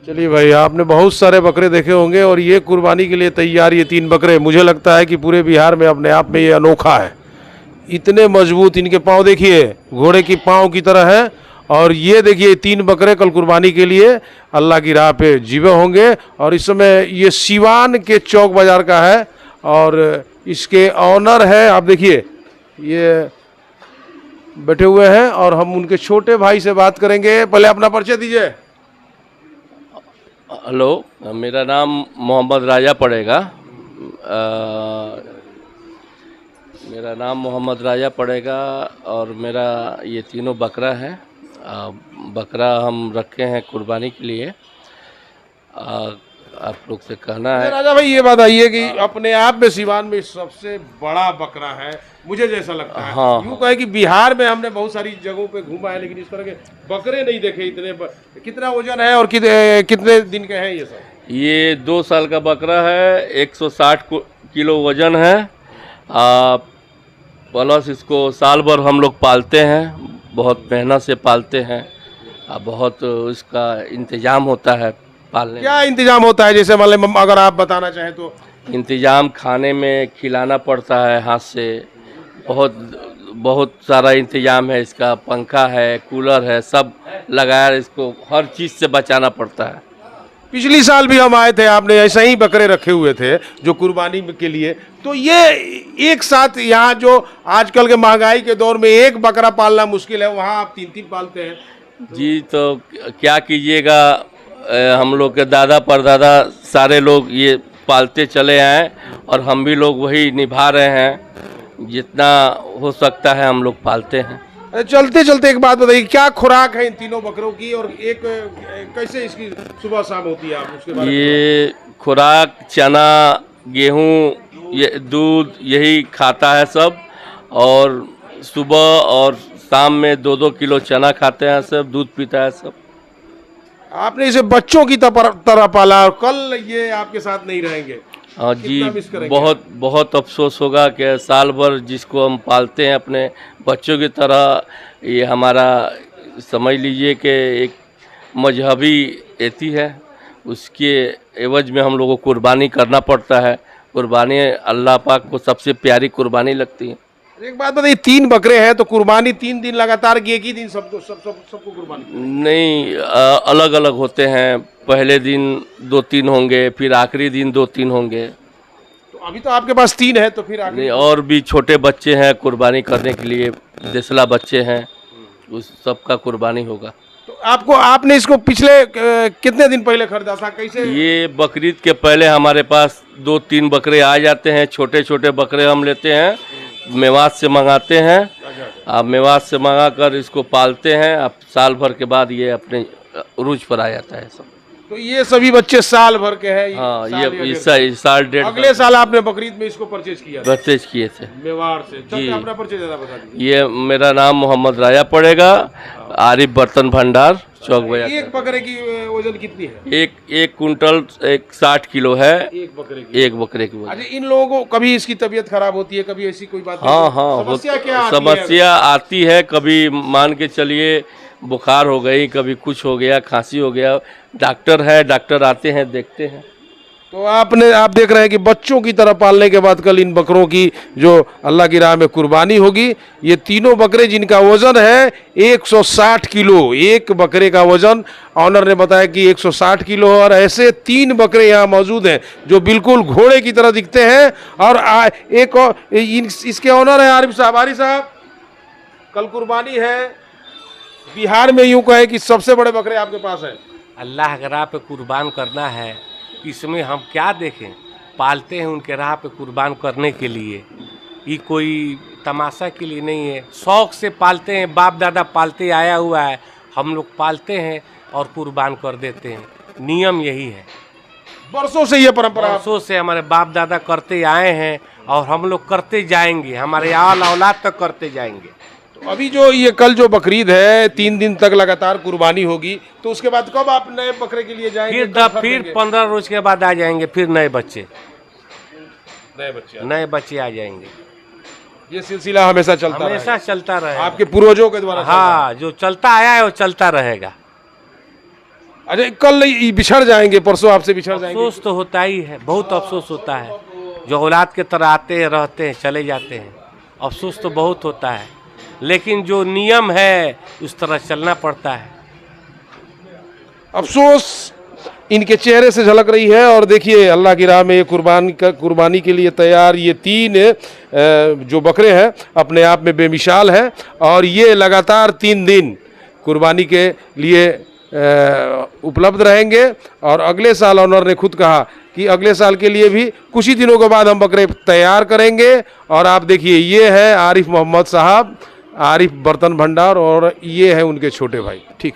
चलिए भाई, आपने बहुत सारे बकरे देखे होंगे और ये कुर्बानी के लिए तैयार ये 3 बकरे, मुझे लगता है कि पूरे बिहार में अपने आप में ये अनोखा है। इतने मजबूत इनके पाँव देखिए, घोड़े की पाँव की तरह है। और ये देखिए 3 बकरे कल कुर्बानी के लिए अल्लाह की राह पे जीवे होंगे। और इस समय ये सीवान के चौक बाज़ार का है और इसके ऑनर है, आप देखिए ये बैठे हुए हैं और हम उनके छोटे भाई से बात करेंगे। पहले अपना परिचय दीजिए। हेलो, मेरा नाम मोहम्मद राजा पड़ेगा। मेरा नाम मोहम्मद राजा पड़ेगा और मेरा ये तीनों बकरा है। बकरा हम रखे हैं कुर्बानी के लिए। आप लोग से कहना है। राजा भाई, ये बताइए कि अपने आप में सिवान में सबसे बड़ा बकरा है, मुझे जैसा लगता है। हाँ, यूँ कहे कि बिहार में हमने बहुत सारी जगहों पे घूमा है लेकिन इस तरह के बकरे नहीं देखे इतने कितना वजन है और कितने दिन के हैं ये सब? ये 2 साल का बकरा है, 160 किलो वजन है। प्लस इसको साल भर हम लोग पालते हैं, बहुत मेहनत से पालते हैं। बहुत इसका इंतज़ाम होता है पालने। क्या इंतजाम होता है, जैसे मतलब अगर आप बताना चाहें तो? इंतज़ाम खाने में खिलाना पड़ता है हाथ से, बहुत बहुत सारा इंतज़ाम है इसका। पंखा है, कूलर है, सब लगाया, इसको हर चीज़ से बचाना पड़ता है। पिछली साल भी हम आए थे, आपने ऐसे ही बकरे रखे हुए थे जो कुर्बानी के लिए। तो ये एक साथ यहाँ जो आजकल के महंगाई के दौर में एक बकरा पालना मुश्किल है, वहाँ आप 3-3 पालते हैं। जी, तो क्या कीजिएगा, हम लोग के दादा परदादा सारे लोग ये पालते चले आए और हम भी लोग वही निभा रहे हैं। जितना हो सकता है हम लोग पालते हैं। चलते चलते एक बात बताइए, क्या खुराक है इन तीनों बकरों की और एक कैसे इसकी सुबह शाम होती है, आप उसके बारे में? ये खुराक चना, गेहूँ, ये दूध यही खाता है सब। और सुबह और शाम में 2-2 किलो चना खाते हैं सब, दूध पीता है सब। आपने इसे बच्चों की तरह पाला और कल ये आपके साथ नहीं रहेंगे। हाँ जी, कितना मिस करेंगे? बहुत बहुत अफसोस होगा कि साल भर जिसको हम पालते हैं अपने बच्चों की तरह, ये हमारा समझ लीजिए कि एक मजहबी एती है, उसके एवज में हम लोगों को कुर्बानी करना पड़ता है। कुर्बानी अल्लाह पाक को सबसे प्यारी कुर्बानी लगती है। एक बात बताइए, 3 बकरे हैं तो कुर्बानी 3 दिन लगातार की, एक ही दिन सबको कुर्बानी? नहीं, अलग अलग होते हैं। पहले दिन 2-3 होंगे, फिर आखिरी दिन 2-3 होंगे। तो अभी तो आपके पास 3 है, तो फिर आगे नहीं, और भी छोटे बच्चे हैं कुर्बानी करने के लिए, देसला बच्चे हैं, उस सब का कुर्बानी होगा। तो आपने इसको पिछले कितने दिन पहले खरीदा था, कैसे? ये बकरीद के पहले हमारे पास 2-3 बकरे आ जाते हैं। छोटे छोटे बकरे हम लेते हैं, मेवात से मंगाते हैं। आप मेवात से मंगा कर इसको पालते हैं, आप साल भर के बाद ये अपने उरूज पर आ जाता है सब। तो ये सभी बच्चे साल भर के हैं? हाँ, साल या ये डेढ़ साल डेढ़ अगले साल आपने बकरीद में इसको परचेज किया था? परचेज किए थे मेवाड़ से। जी। अपना परिचय ज़्यादा बता दीजिए। ये मेरा नाम मोहम्मद राजा पड़ेगा, आरिफ बर्तन भंडार, चौक बाजार। एक बकरे की वजन कितनी है? एक कुंटल 60 किलो है एक बकरे की? एक बकरे की वजन। अच्छा, इन लोगों को कभी इसकी तबीयत खराब होती है, कभी ऐसी कोई बात? हाँ हाँ, समस्या क्या आती है? समस्या आती है। कभी मान के चलिए बुखार हो गई, कभी कुछ हो गया, खांसी हो गया, डॉक्टर है, डॉक्टर आते हैं, देखते हैं। तो आप देख रहे हैं कि बच्चों की तरह पालने के बाद कल इन बकरों की जो अल्लाह की राह में कुर्बानी होगी। ये तीनों बकरे जिनका वजन है 160 किलो, एक बकरे का वजन ऑनर ने बताया कि 160 किलो, और ऐसे 3 बकरे यहाँ मौजूद हैं जो बिल्कुल घोड़े की तरह दिखते हैं। और इसके ऑनर है आरिफ साहब। आरिफ साहब, कल कुर्बानी है, बिहार में यूँ कहे कि सबसे बड़े बकरे आपके पास हैं। अल्लाह के राह पे कुर्बान करना है, इसमें हम क्या देखें, पालते हैं उनके राह पे कुर्बान करने के लिए। ये कोई तमाशा के लिए नहीं है, शौक़ से पालते हैं, बाप दादा पालते आया हुआ है, हम लोग पालते हैं और कुर्बान कर देते हैं। नियम यही है, वर्षों से ये परंपरा, वर्षों से हमारे बाप दादा करते आए हैं और हम लोग करते जाएंगे, हमारे औलाद तक करते जाएंगे। अभी जो ये कल जो बकरीद है 3 दिन तक लगातार कुर्बानी होगी, तो उसके बाद कब आप नए बकरे के लिए जाएंगे? फिर 15 रोज के बाद आ जाएंगे, फिर नए बच्चे आ जाएंगे। ये सिलसिला हमेशा चलता चलता रहे, आपके पूर्वजों के द्वारा? हाँ, जो चलता आया है वो चलता रहेगा। अरे कल ये बिछड़ जाएंगे, परसों आपसे बिछड़ जाएंगे। अफसोस तो होता ही है, बहुत अफसोस होता है। जो औलाद के तरह आते हैं, रहते हैं, चले जाते हैं, अफसोस तो बहुत होता है, लेकिन जो नियम है उस तरह चलना पड़ता है। अफसोस इनके चेहरे से झलक रही है। और देखिए अल्लाह की राह में ये कुर्बानी के लिए तैयार ये 3 जो बकरे हैं अपने आप में बेमिसाल है। और ये लगातार 3 दिन कुर्बानी के लिए उपलब्ध रहेंगे। और अगले साल ऑनर ने खुद कहा कि अगले साल के लिए भी कुछ ही दिनों के बाद हम बकरे तैयार करेंगे। और आप देखिए ये है आरिफ मोहम्मद साहब, आरिफ बर्तन भंडार, और ये है उनके छोटे भाई। ठीक।